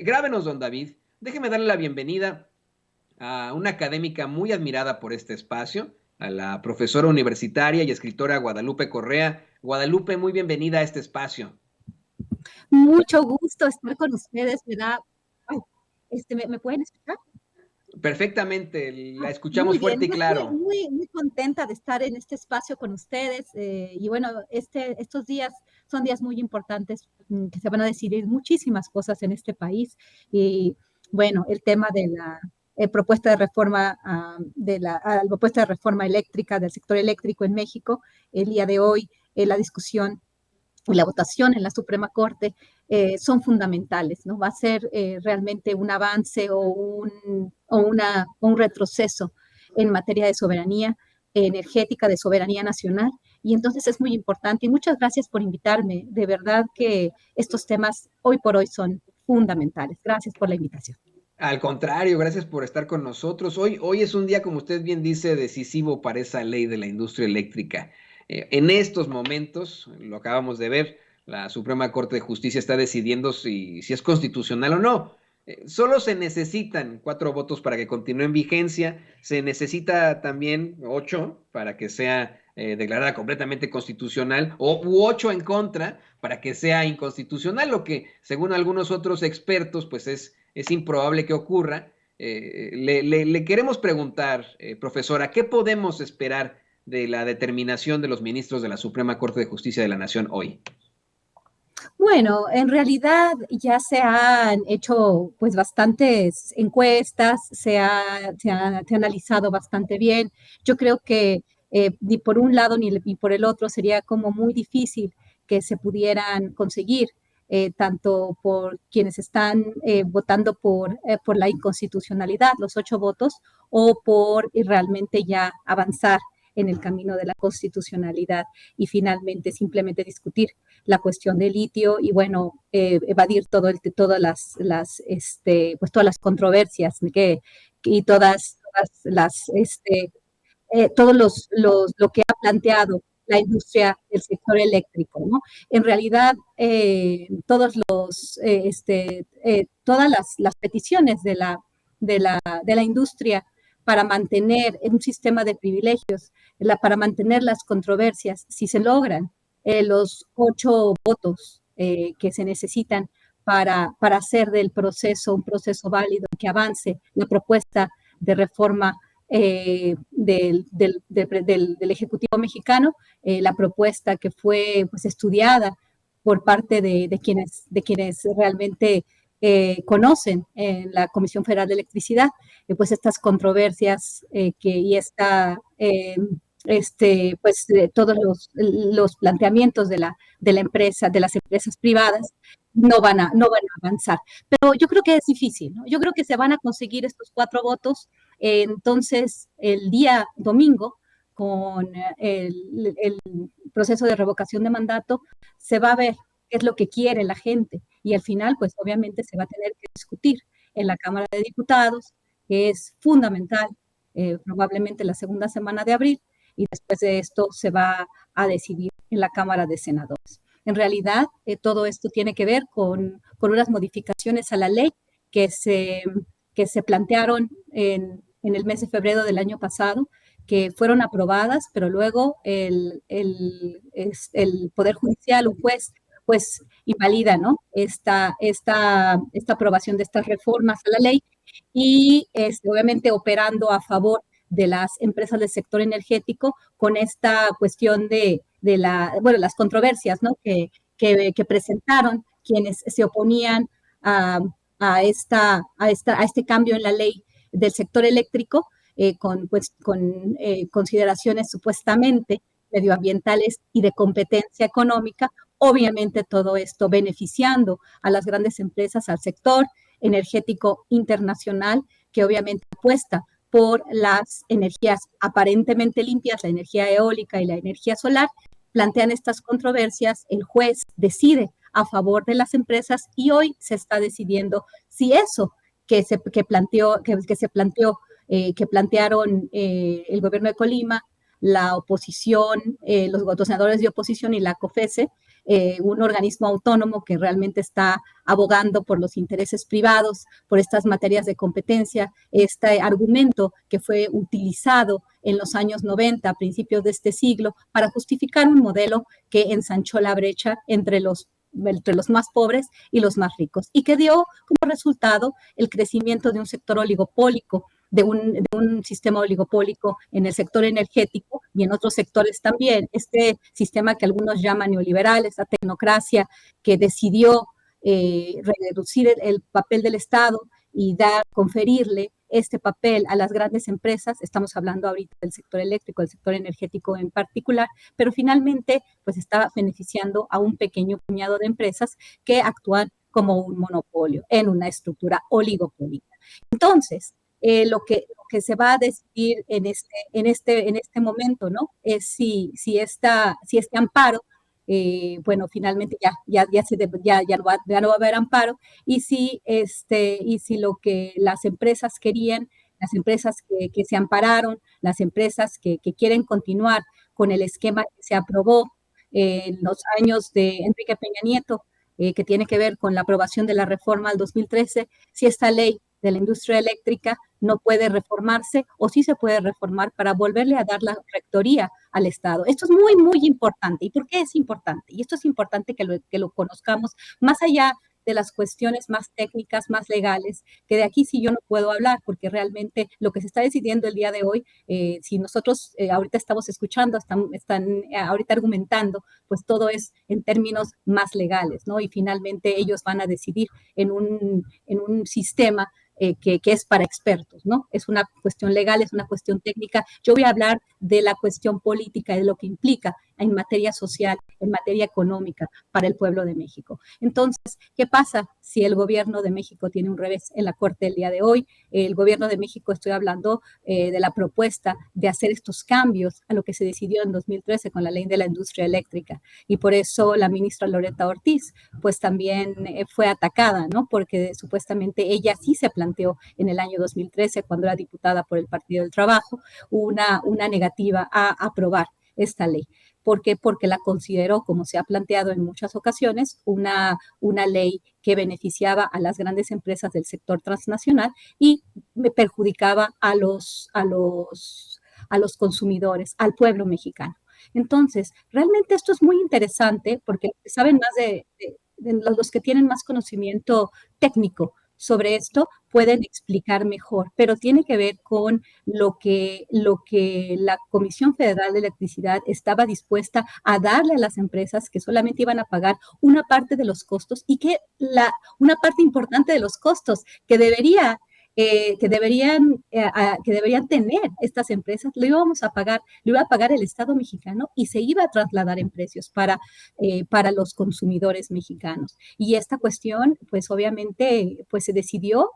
Grábenos, don David. Déjeme darle la bienvenida a una académica muy admirada por este espacio, a la profesora universitaria y escritora Guadalupe Correa. Guadalupe, muy bienvenida a este espacio. Mucho gusto estar con ustedes, me da, ay, ¿me pueden escuchar? Perfectamente, la escuchamos Muy bien, fuerte y yo estoy claro. muy contenta de estar en este espacio con ustedes, y bueno, estos días son días muy importantes, que se van a decidir muchísimas cosas en este país, y bueno, el tema de la propuesta de reforma, la propuesta de reforma eléctrica del sector eléctrico en México, el día de hoy, la discusión y la votación en la Suprema Corte son fundamentales, ¿no? Va a ser realmente un avance o un retroceso en materia de soberanía energética, de soberanía nacional, y entonces es muy importante. Y muchas gracias por invitarme. De verdad que estos temas hoy por hoy son fundamentales. Gracias por la invitación. Al contrario, gracias por estar con nosotros. Hoy es un día, como usted bien dice, decisivo para esa ley de la industria eléctrica. En estos momentos, lo acabamos de ver, la Suprema Corte de Justicia está decidiendo si es constitucional o no. Solo se necesitan 4 votos para que continúe en vigencia. Se necesita también 8 para que sea declarada completamente constitucional u 8 en contra para que sea inconstitucional, lo que según algunos otros expertos pues es improbable que ocurra. Le queremos preguntar, profesora, ¿qué podemos esperar de la determinación de los ministros de la Suprema Corte de Justicia de la Nación hoy? Bueno, en realidad ya se han hecho pues bastantes encuestas, se ha analizado bastante bien. Yo creo que ni por un lado ni por el otro sería como muy difícil que se pudieran conseguir, tanto por quienes están votando por la inconstitucionalidad, los 8 votos, o por realmente ya avanzar en el camino de la constitucionalidad y finalmente simplemente discutir la cuestión del litio y bueno, evadir todas las controversias y lo que ha planteado la industria del sector eléctrico, ¿no? En realidad, todas las peticiones de la industria para mantener un sistema de privilegios, para mantener las controversias, si se logran los 8 votos que se necesitan para hacer del proceso un proceso válido que avance la propuesta de reforma del Ejecutivo mexicano, la propuesta que fue pues, estudiada por parte de quienes realmente conocen en la Comisión Federal de Electricidad, pues estas controversias y todos los planteamientos de la empresa, de las empresas privadas, no van a avanzar. Pero yo creo que es difícil, ¿no? Yo creo que se van a conseguir estos 4 votos. Entonces, el día domingo, con el proceso de revocación de mandato, se va a ver qué es lo que quiere la gente y al final, pues obviamente se va a tener que discutir en la Cámara de Diputados, que es fundamental, probablemente la segunda semana de abril, y después de esto se va a decidir en la Cámara de Senadores. En realidad, todo esto tiene que ver con unas modificaciones a la ley que se, que se plantearon en el mes de febrero del año pasado, que fueron aprobadas, pero luego el Poder Judicial, un juez, pues invalida, ¿no? Esta aprobación de estas reformas a la ley y obviamente operando a favor de las empresas del sector energético con esta cuestión las controversias, ¿no? Que presentaron quienes se oponían a, a este cambio en la ley del sector eléctrico con consideraciones supuestamente medioambientales y de competencia económica, obviamente todo esto beneficiando a las grandes empresas, al sector energético internacional, que obviamente apuesta por las energías aparentemente limpias, la energía eólica y la energía solar, plantean estas controversias, el juez decide a favor de las empresas y hoy se está decidiendo si eso que plantearon el gobierno de Colima, la oposición, los senadores de oposición y la COFESE, un organismo autónomo que realmente está abogando por los intereses privados, por estas materias de competencia, este argumento que fue utilizado en los años 90, a principios de este siglo, para justificar un modelo que ensanchó la brecha entre los más pobres y los más ricos, y que dio como resultado el crecimiento de un sector oligopólico, de un sistema oligopólico en el sector energético y en otros sectores también. Este sistema que algunos llaman neoliberal, esta tecnocracia que decidió reducir el papel del Estado y conferirle este papel a las grandes empresas. Estamos hablando ahorita del sector eléctrico, del sector energético en particular, pero finalmente pues está beneficiando a un pequeño puñado de empresas que actúan como un monopolio en una estructura oligopólica. Entonces, lo que se va a decidir en este momento, ¿no? Es si este amparo, bueno, finalmente ya no va a haber amparo, y si lo que las empresas querían, las empresas que se ampararon, las empresas que quieren continuar con el esquema que se aprobó en los años de Enrique Peña Nieto, que tiene que ver con la aprobación de la reforma del 2013, si esta ley de la industria eléctrica no puede reformarse o sí se puede reformar para volverle a dar la rectoría al Estado. Esto es muy, muy importante. ¿Y por qué es importante? Y esto es importante que lo conozcamos más allá de las cuestiones más técnicas, más legales, que de aquí sí yo no puedo hablar, porque realmente lo que se está decidiendo el día de hoy, si nosotros ahorita estamos escuchando, están ahorita argumentando, pues todo es en términos más legales, ¿no? Y finalmente ellos van a decidir en un sistema que es para expertos, ¿no? Es una cuestión legal, es una cuestión técnica. Yo voy a hablar de la cuestión política, de lo que implica en materia social, en materia económica para el pueblo de México. Entonces, ¿qué pasa si el gobierno de México tiene un revés en la Corte el día de hoy? El gobierno de México, estoy hablando de la propuesta de hacer estos cambios a lo que se decidió en 2013 con la ley de la industria eléctrica. Y por eso la ministra Loretta Ortiz, pues también fue atacada, ¿no? Porque supuestamente ella sí se planteó en el año 2013, cuando era diputada por el Partido del Trabajo, una negativa a aprobar esta ley. ¿Por qué? Porque la consideró, como se ha planteado en muchas ocasiones, una ley que beneficiaba a las grandes empresas del sector transnacional y perjudicaba a los consumidores, al pueblo mexicano. Entonces, realmente esto es muy interesante porque saben más de los que tienen más conocimiento técnico sobre esto pueden explicar mejor, pero tiene que ver con lo que la Comisión Federal de Electricidad estaba dispuesta a darle a las empresas, que solamente iban a pagar una parte de los costos, y que una parte importante de los costos que deberían tener estas empresas, lo iba a pagar el Estado mexicano, y se iba a trasladar en precios para los consumidores mexicanos. Y esta cuestión, pues obviamente, pues se decidió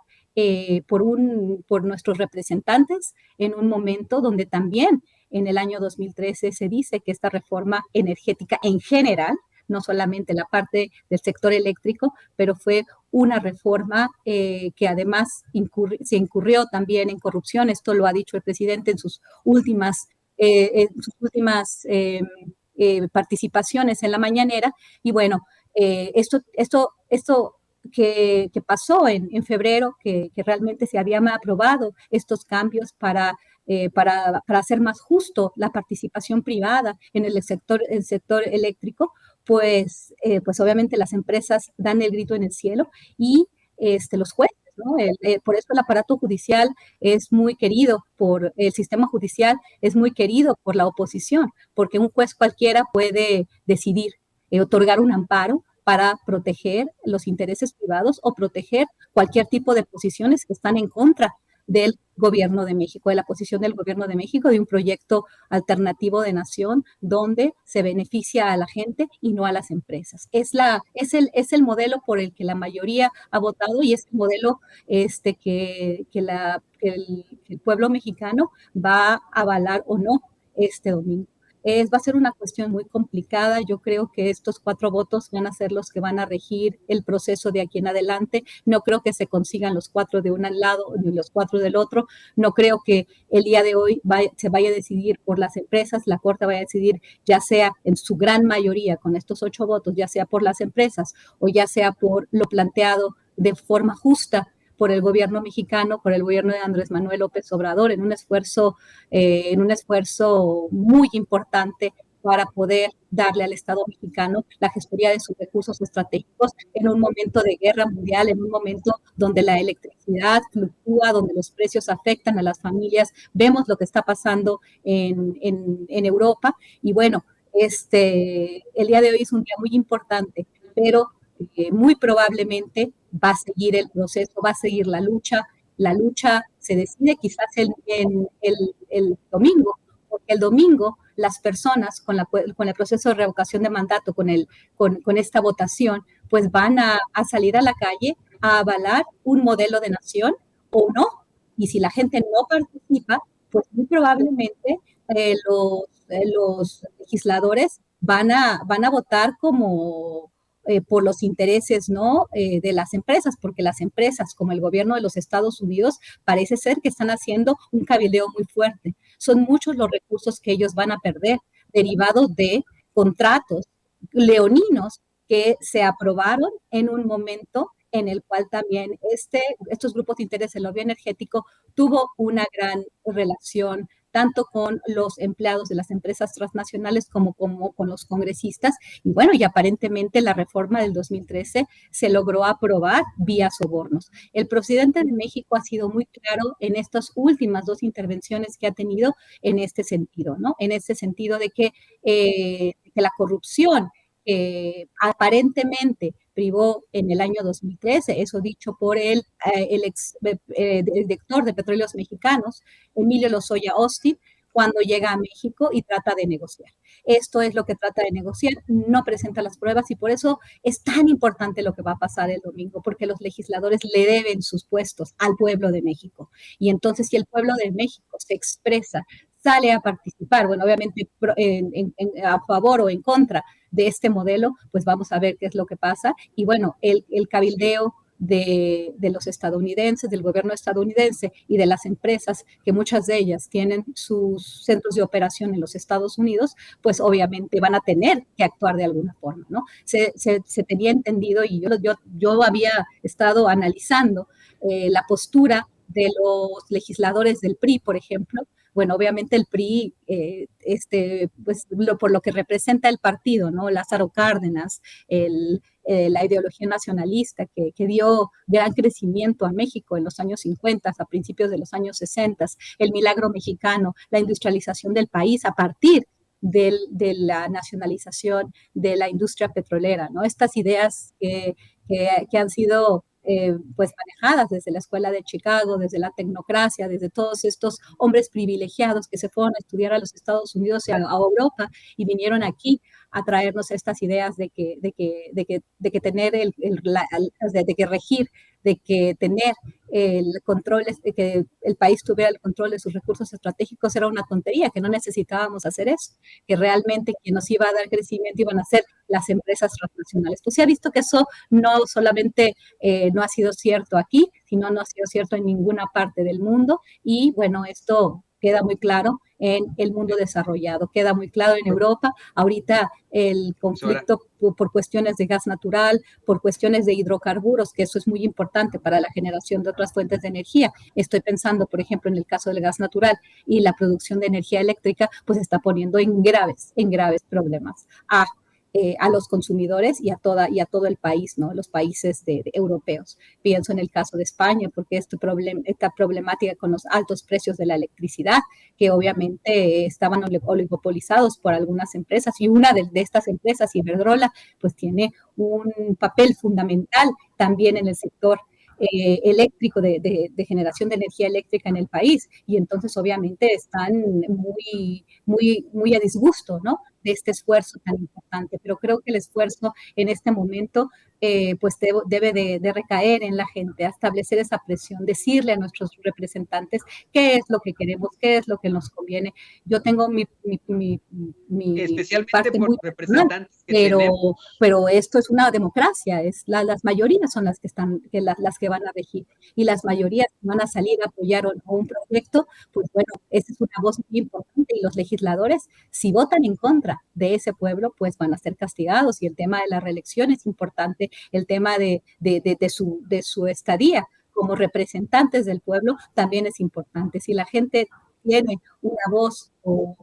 por nuestros representantes en un momento donde también en el año 2013 se dice que esta reforma energética en general, no solamente la parte del sector eléctrico, pero fue una reforma que además se incurrió también en corrupción. Esto lo ha dicho el presidente en sus últimas participaciones en la mañanera. Y bueno, esto que pasó en febrero, que realmente se habían aprobado estos cambios para hacer más justo la participación privada en el sector eléctrico, pues obviamente las empresas dan el grito en el cielo, y los jueces, ¿no? Por eso el aparato judicial es muy querido el sistema judicial es muy querido por la oposición, porque un juez cualquiera puede decidir otorgar un amparo para proteger los intereses privados o proteger cualquier tipo de posiciones que están en contra del gobierno de México, de la posición del gobierno de México, de un proyecto alternativo de nación donde se beneficia a la gente y no a las empresas. Es el modelo por el que la mayoría ha votado, y es el modelo que el pueblo mexicano va a avalar o no este domingo. Va a ser una cuestión muy complicada. Yo creo que estos 4 votos van a ser los que van a regir el proceso de aquí en adelante. No creo que se consigan los 4 de un lado ni los 4 del otro. No creo que el día de hoy se vaya a decidir por las empresas. La Corte vaya a decidir ya sea en su gran mayoría con estos 8 votos, ya sea por las empresas o ya sea por lo planteado de forma justa por el gobierno mexicano, por el gobierno de Andrés Manuel López Obrador, en un esfuerzo muy importante para poder darle al Estado mexicano la gestoría de sus recursos estratégicos en un momento de guerra mundial, en un momento donde la electricidad fluctúa, donde los precios afectan a las familias. Vemos lo que está pasando en Europa y bueno, el día de hoy es un día muy importante, pero muy probablemente va a seguir el proceso, va a seguir la lucha. La lucha se decide quizás el domingo, porque el domingo las personas con el proceso de revocación de mandato, con esta votación, pues van a salir a la calle a avalar un modelo de nación o no. Y si la gente no participa, pues muy probablemente los legisladores van a votar como por los intereses, ¿no? De las empresas, porque las empresas, como el gobierno de los Estados Unidos, parece ser que están haciendo un cabildeo muy fuerte. Son muchos los recursos que ellos van a perder derivados de contratos leoninos que se aprobaron en un momento en el cual también estos grupos de interés, el lobby energético, tuvo una gran relación tanto con los empleados de las empresas transnacionales como con los congresistas. Y bueno, y aparentemente la reforma del 2013 se logró aprobar vía sobornos. El presidente de México ha sido muy claro en estas últimas 2 intervenciones que ha tenido en este sentido, ¿no? En este sentido de que la corrupción aparentemente privó en el año 2013, eso dicho por el director de Petróleos Mexicanos, Emilio Lozoya Austin, cuando llega a México y trata de negociar. Esto es lo que trata de negociar, no presenta las pruebas y por eso es tan importante lo que va a pasar el domingo, porque los legisladores le deben sus puestos al pueblo de México. Y entonces, si el pueblo de México se expresa, sale a participar, bueno, obviamente a favor o en contra de este modelo, pues vamos a ver qué es lo que pasa. Y bueno, el cabildeo de los estadounidenses, del gobierno estadounidense y de las empresas, que muchas de ellas tienen sus centros de operación en los Estados Unidos, pues obviamente van a tener que actuar de alguna forma, ¿no? Se tenía entendido y yo había estado analizando la postura de los legisladores del PRI, por ejemplo. Bueno, obviamente el PRI, pues por lo que representa el partido, ¿no? Lázaro Cárdenas, la ideología nacionalista que dio gran crecimiento a México en los años 50, a principios de los años 60, el milagro mexicano, la industrialización del país a partir de la nacionalización de la industria petrolera, ¿no? Estas ideas que han sido pues manejadas desde la escuela de Chicago, desde la tecnocracia, desde todos estos hombres privilegiados que se fueron a estudiar a los Estados Unidos y a Europa y vinieron aquí a traernos estas ideas de que tener de que regir, de que tener el control, de que el país tuviera el control de sus recursos estratégicos era una tontería, que no necesitábamos hacer eso, que realmente quien nos iba a dar crecimiento iban a ser las empresas transnacionales. Pues se ha visto que eso no solamente no ha sido cierto aquí, sino no ha sido cierto en ninguna parte del mundo y bueno, esto queda muy claro en el mundo desarrollado, queda muy claro en Europa. Ahorita el conflicto por cuestiones de gas natural, por cuestiones de hidrocarburos, que eso es muy importante para la generación de otras fuentes de energía. Estoy pensando, por ejemplo, en el caso del gas natural y la producción de energía eléctrica, pues está poniendo en graves problemas a los consumidores y a todo el país, ¿no? Los países europeos. Pienso en el caso de España, porque esta problemática con los altos precios de la electricidad, que obviamente estaban oligopolizados por algunas empresas, y una de estas empresas, Iberdrola, pues tiene un papel fundamental también en el sector eléctrico, de generación de energía eléctrica en el país, y entonces obviamente están muy a disgusto, ¿no? de este esfuerzo tan importante, pero creo que el esfuerzo en este momento pues debe de recaer en la gente, a establecer esa presión, decirle a nuestros representantes qué es lo que queremos, qué es lo que nos conviene. Yo tengo mi Especialmente parte por muy personal, representantes que tenemos. pero esto es una democracia, las mayorías son las que están, las que van a regir, y las mayorías que van a salir a apoyar un proyecto, pues bueno, esa es una voz muy importante, y los legisladores, si votan en contra de ese pueblo, pues van a ser castigados, y el tema de la reelección es importante, el tema de su estadía como representantes del pueblo también es importante. Si la gente tiene una voz o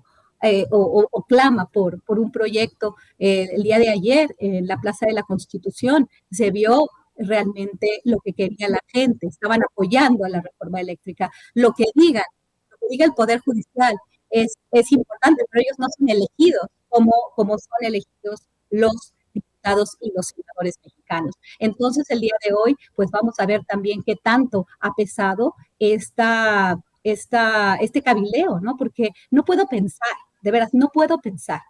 clama por un proyecto. El día de ayer, en la Plaza de la Constitución, se vio realmente lo que quería la gente, estaban apoyando a la reforma eléctrica. Lo que diga el Poder Judicial es importante, pero ellos no son elegidos como son elegidos los diputados y los senadores mexicanos. Entonces, el día de hoy, pues vamos a ver también qué tanto ha pesado este cabileo, ¿no? Porque no puedo pensar, de veras, no puedo pensar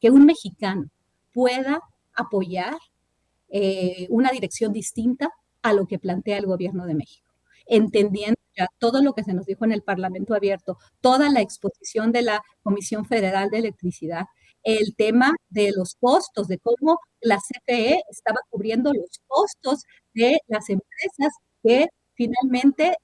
que un mexicano pueda apoyar una dirección distinta a lo que plantea el gobierno de México, entendiendo ya todo lo que se nos dijo en el Parlamento abierto, toda la exposición de la Comisión Federal de Electricidad, el tema de los costos, de cómo la CFE estaba cubriendo los costos de las empresas que finalmente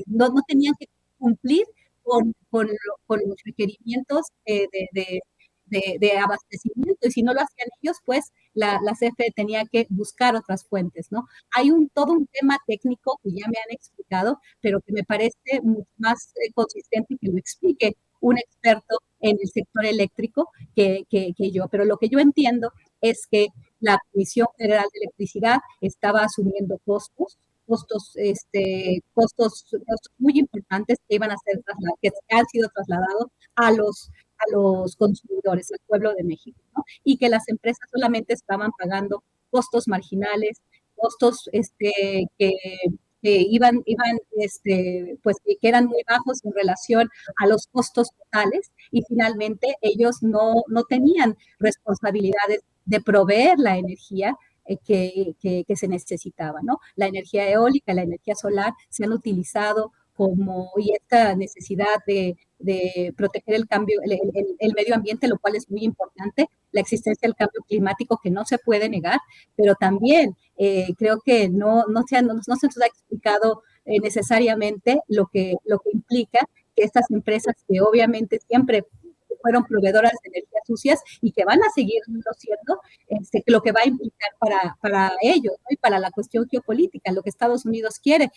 no tenían que cumplir con los requerimientos de abastecimiento, y si no lo hacían ellos, pues la CFE tenía que buscar otras fuentes, ¿no? Hay todo un tema técnico que ya me han explicado, pero que me parece mucho más consistente que lo explique un experto en el sector eléctrico que yo. Pero lo que yo entiendo es que la Comisión Federal de Electricidad estaba asumiendo costos muy importantes que iban a ser que han sido trasladados a los consumidores, al pueblo de México, ¿no? Y que las empresas solamente estaban pagando costos marginales, costos pues que eran muy bajos en relación a los costos totales, y finalmente ellos no tenían responsabilidades de proveer la energía que se necesitaba, ¿no? La energía eólica, la energía solar se han utilizado y esta necesidad de proteger el medio ambiente, lo cual es muy importante, la existencia del cambio climático que no se puede negar, pero también creo que no se nos ha explicado necesariamente lo que implica que estas empresas que obviamente siempre fueron proveedoras de energías sucias y que van a seguir siendo, lo que va a implicar para ellos, ¿no? Y para la cuestión geopolítica, lo que Estados Unidos quiere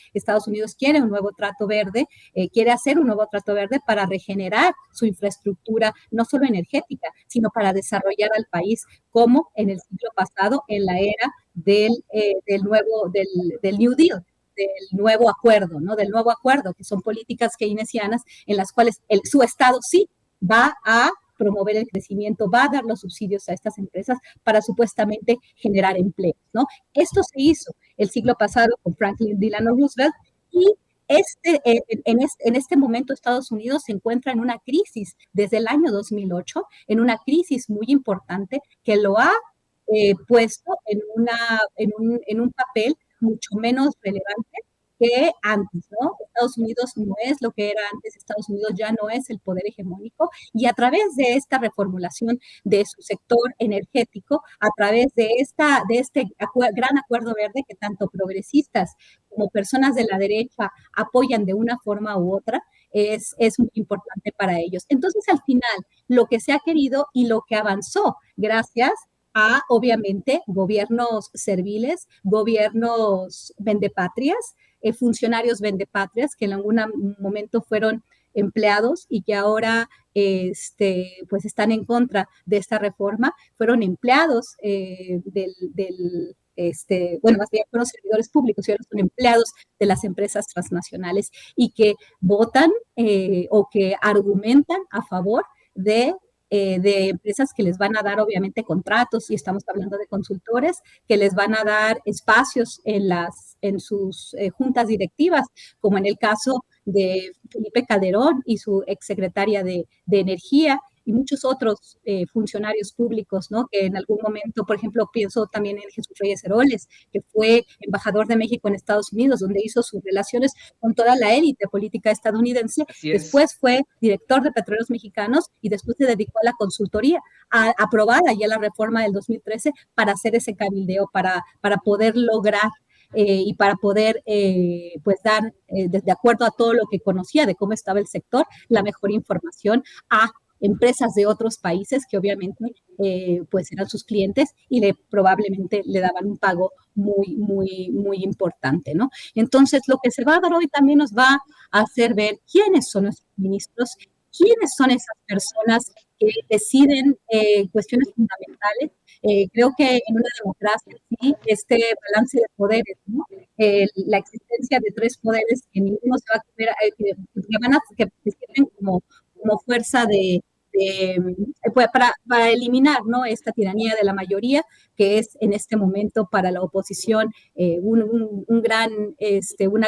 un nuevo trato verde, quiere hacer un nuevo trato verde para regenerar su infraestructura, no solo energética, sino para desarrollar al país, como en el siglo pasado, en la era del New Deal, del nuevo acuerdo, ¿no? Del nuevo acuerdo, que son políticas keynesianas en las cuales su Estado sí va a promover el crecimiento, va a dar los subsidios a estas empresas para supuestamente generar empleos, ¿no? Esto se hizo el siglo pasado con Franklin Delano Roosevelt, y en este momento Estados Unidos se encuentra en una crisis desde el año 2008, en una crisis muy importante que lo ha puesto en un papel mucho menos relevante que antes, ¿no? Estados Unidos no es lo que era antes, Estados Unidos ya no es el poder hegemónico, y a través de esta reformulación de su sector energético, a través de este gran acuerdo verde que tanto progresistas como personas de la derecha apoyan de una forma u otra, es muy importante para ellos. Entonces, al final, lo que se ha querido y lo que avanzó gracias a, obviamente, gobiernos serviles, gobiernos vendepatrias, funcionarios vendepatrias que en algún momento fueron empleados y que ahora pues están en contra de esta reforma, fueron empleados bueno, más bien fueron servidores públicos y ahora son empleados de las empresas transnacionales, y que votan o que argumentan a favor de empresas que les van a dar obviamente contratos, y estamos hablando de consultores que les van a dar espacios en sus juntas directivas, como en el caso de Felipe Calderón y su exsecretaria de Energía, y muchos otros funcionarios públicos, ¿no? Que en algún momento, por ejemplo, pienso también en Jesús Reyes Heroles, que fue embajador de México en Estados Unidos, donde hizo sus relaciones con toda la élite política estadounidense. Así es. Después fue director de Petróleos Mexicanos y después se dedicó a la consultoría, aprobada ya la reforma del 2013 para hacer ese cabildeo, para poder lograr y para poder pues dar, de acuerdo a todo lo que conocía de cómo estaba el sector, la mejor información a empresas de otros países que obviamente pues eran sus clientes y probablemente le daban un pago muy importante, ¿no? Entonces, lo que se va a dar hoy también nos va a hacer ver quiénes son nuestros ministros, quiénes son esas personas que deciden cuestiones fundamentales. Creo que en una democracia, sí, este balance de poderes, ¿no? La existencia de tres poderes que ninguno se va a comer, que sirven como fuerza para eliminar, ¿no? Esta tiranía de la mayoría, que es en este momento para la oposición una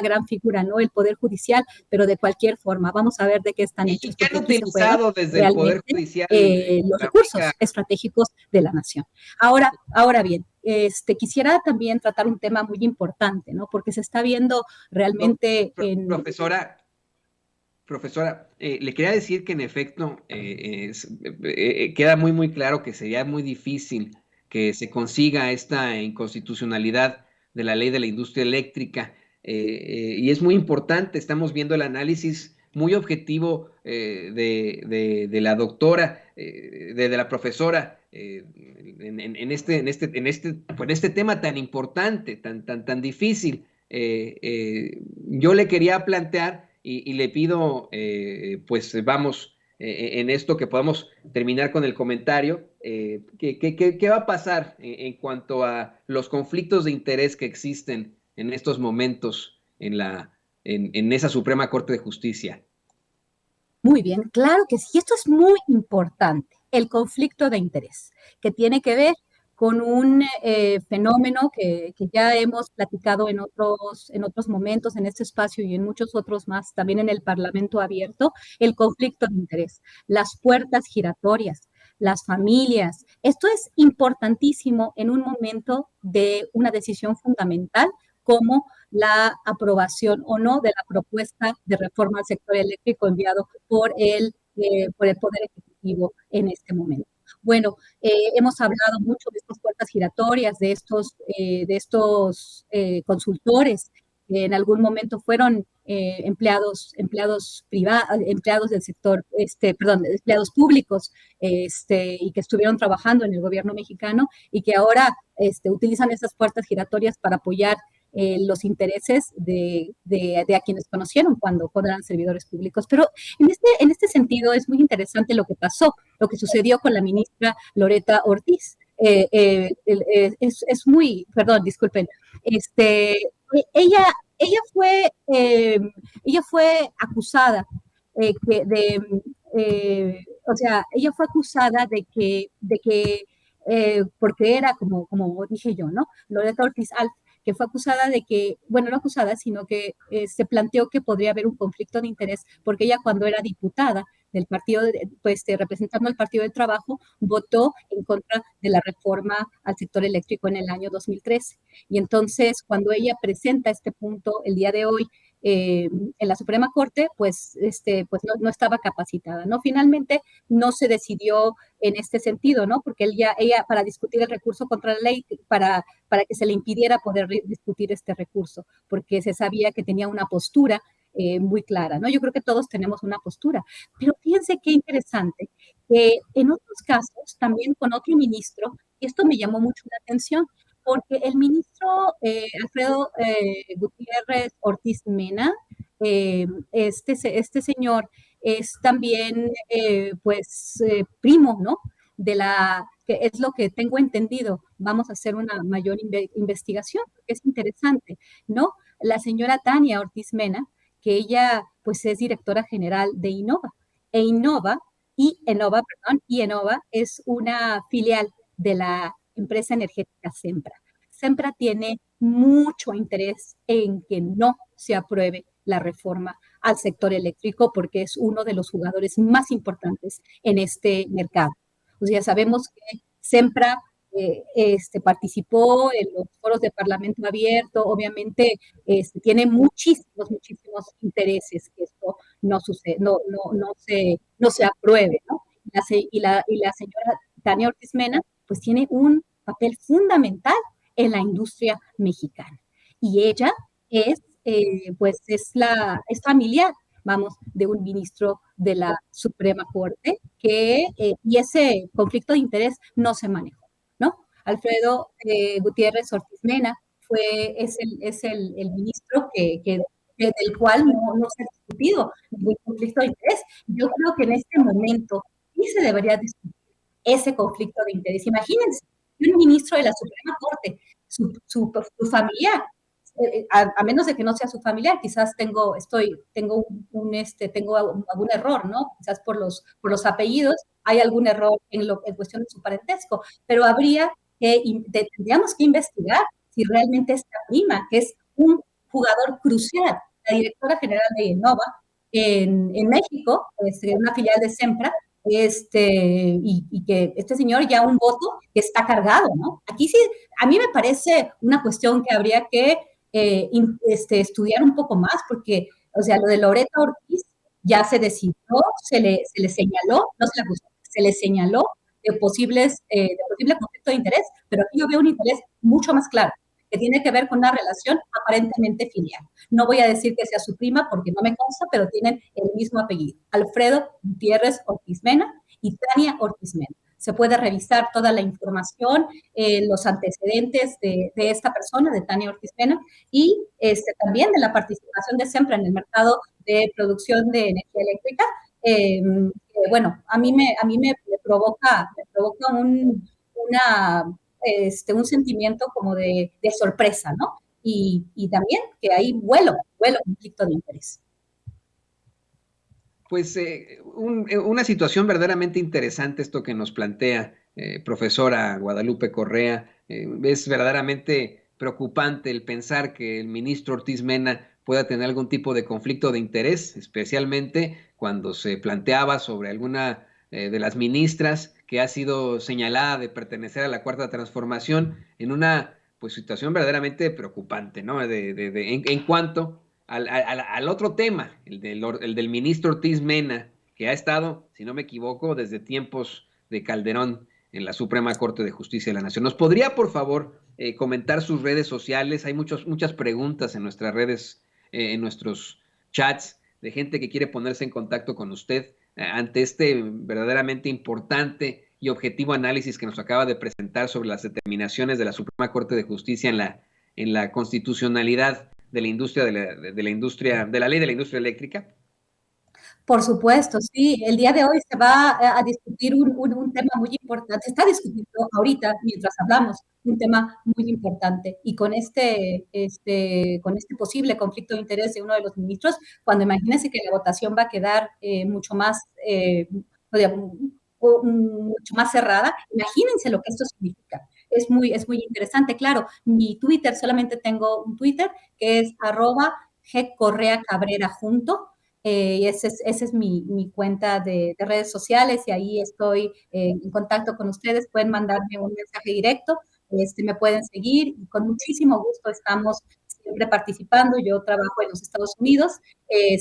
gran figura, ¿no? El Poder Judicial, pero de cualquier forma, vamos a ver de qué están hechos, Que han porque aquí se juega utilizado desde el Poder realmente Judicial los la recursos única... estratégicos de la nación. Ahora bien, quisiera también tratar un tema muy importante, ¿no? Porque se está viendo realmente Profesora, le quería decir que en efecto queda muy claro que sería muy difícil que se consiga esta inconstitucionalidad de la ley de la industria eléctrica y es muy importante, estamos viendo el análisis muy objetivo de la doctora, de la profesora en este tema tan importante, tan difícil. Yo le quería plantear y le pido, pues vamos, en esto que podamos terminar con el comentario, ¿qué va a pasar en cuanto a los conflictos de interés que existen en estos momentos en esa Suprema Corte de Justicia? Muy bien, claro que sí. Esto es muy importante, el conflicto de interés, que tiene que ver con un fenómeno que ya hemos platicado en otros momentos, en este espacio y en muchos otros más, también en el Parlamento abierto, el conflicto de interés, las puertas giratorias, las familias. Esto es importantísimo en un momento de una decisión fundamental como la aprobación o no de la propuesta de reforma al sector eléctrico enviado por el Poder Ejecutivo en este momento. Bueno, hemos hablado mucho de estas puertas giratorias, de estos consultores que en algún momento fueron empleados privados, empleados del sector, perdón, empleados públicos, y que estuvieron trabajando en el gobierno mexicano y que ahora utilizan esas puertas giratorias para apoyar los intereses de a quienes conocieron cuando eran servidores públicos. Pero en este sentido es muy interesante lo que pasó, lo que sucedió con la ministra Loreta Ortiz. Es muy, perdón, disculpen, ella, ella, fue, ella fue acusada o sea, ella fue acusada de que porque era como dije yo, ¿no? Loreta Ortiz que fue acusada de que, bueno, no acusada, sino que se planteó que podría haber un conflicto de interés, porque ella cuando era diputada del partido, pues representando al Partido del Trabajo, votó en contra de la reforma al sector eléctrico en el año 2013. Y entonces, cuando ella presenta este punto el día de hoy en la Suprema Corte, pues no estaba capacitada, ¿no? Finalmente no se decidió en este sentido, ¿no? Porque ella para discutir el recurso contra la ley, para que se le impidiera poder discutir este recurso, porque se sabía que tenía una postura muy clara, ¿no? Yo creo que todos tenemos una postura, pero fíjense qué interesante, que en otros casos, también con otro ministro, y esto me llamó mucho la atención, porque el ministro Alfredo Gutiérrez Ortiz Mena, este señor es también, primo, ¿no? Que es lo que tengo entendido, vamos a hacer una mayor investigación, porque es interesante, ¿no? La señora Tania Ortiz Mena, que ella, pues, es directora general de Innova, e Innova es una filial de la empresa energética Sempra. Sempra tiene mucho interés en que no se apruebe la reforma al sector eléctrico porque es uno de los jugadores más importantes en este mercado. Pues ya sabemos que Sempra participó en los foros de Parlamento Abierto, obviamente tiene muchísimos intereses que esto no sucede, no se apruebe, ¿no? Y la señora Tania Ortiz Mena, pues tiene un papel fundamental en la industria mexicana. Y ella es familiar, vamos, de un ministro de la Suprema Corte y ese conflicto de interés no se manejó, ¿no? Alfredo Gutiérrez Ortiz Mena es el ministro del cual no se ha discutido ningún conflicto de interés. Yo creo que en este momento sí se debería discutir ese conflicto de interés. Imagínense, un ministro de la Suprema Corte, su familiar, a menos de que no sea su familiar, quizás tengo algún error, ¿no? Quizás por los apellidos hay algún error en cuestión de su parentesco, pero tendríamos que investigar si realmente esta prima, que es un jugador crucial, la directora general de Innova en México, una filial de Sempra, y que este señor ya un voto que está cargado, ¿no? Aquí sí, a mí me parece una cuestión que habría que estudiar un poco más, porque, o sea, lo de Loreta Ortiz ya se decidió, se le señaló, no se le acusó, se le señaló de posible conflicto de interés, pero aquí yo veo un interés mucho más claro, que tiene que ver con una relación aparentemente filial. No voy a decir que sea su prima porque no me consta, pero tienen el mismo apellido, Alfredo Gutiérrez Ortiz Mena y Tania Ortiz Mena. Se puede revisar toda la información, los antecedentes de esta persona, de Tania Ortiz Mena, y también de la participación de Sempra en el mercado de producción de energía eléctrica. Bueno, a mí me provoca un sentimiento como de sorpresa, ¿no? Y también que hay vuelo conflicto de interés. Pues una situación verdaderamente interesante esto que nos plantea profesora Guadalupe Correa. Es verdaderamente preocupante el pensar que el ministro Ortiz Mena pueda tener algún tipo de conflicto de interés, especialmente cuando se planteaba sobre alguna de las ministras que ha sido señalada de pertenecer a la Cuarta Transformación en una pues situación verdaderamente preocupante, ¿no? En cuanto al otro tema, el del ministro Ortiz Mena, que ha estado, si no me equivoco, desde tiempos de Calderón en la Suprema Corte de Justicia de la Nación. ¿Nos podría, por favor, comentar sus redes sociales? Hay muchas preguntas en nuestras redes, en nuestros chats, de gente que quiere ponerse en contacto con usted ante este verdaderamente importante y objetivo análisis que nos acaba de presentar sobre las determinaciones de la Suprema Corte de Justicia en la constitucionalidad de la industria de la ley de la industria eléctrica. Por supuesto, sí. El día de hoy se va a discutir un tema muy importante. Se está discutiendo ahorita, mientras hablamos, un tema muy importante. Y con este posible conflicto de interés de uno de los ministros, cuando imagínense que la votación va a quedar mucho más cerrada, imagínense lo que esto significa. Es muy interesante. Claro, mi Twitter, solamente tengo un Twitter, que es @gcorreacabrera junto. Y esa es mi cuenta de redes sociales y ahí estoy en contacto con ustedes. Pueden mandarme un mensaje directo, me pueden seguir y con muchísimo gusto estamos siempre participando. Yo trabajo en los Estados Unidos,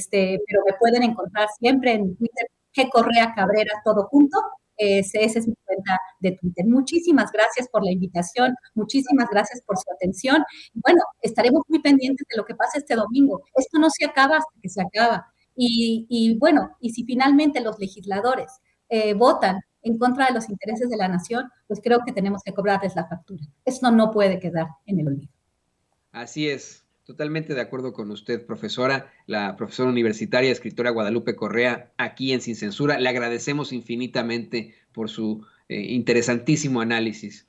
pero me pueden encontrar siempre en Twitter, Correa Cabrera, todo junto. Esa es mi cuenta de Twitter. Muchísimas gracias por la invitación, muchísimas gracias por su atención. Bueno, estaremos muy pendientes de lo que pasa este domingo. Esto no se acaba hasta que se acaba. Bueno, y si finalmente los legisladores votan en contra de los intereses de la nación, pues creo que tenemos que cobrarles la factura. Esto no puede quedar en el olvido. Así es, totalmente de acuerdo con usted, profesora, la profesora universitaria, escritora Guadalupe Correa, aquí en Sin Censura. Le agradecemos infinitamente por su interesantísimo análisis.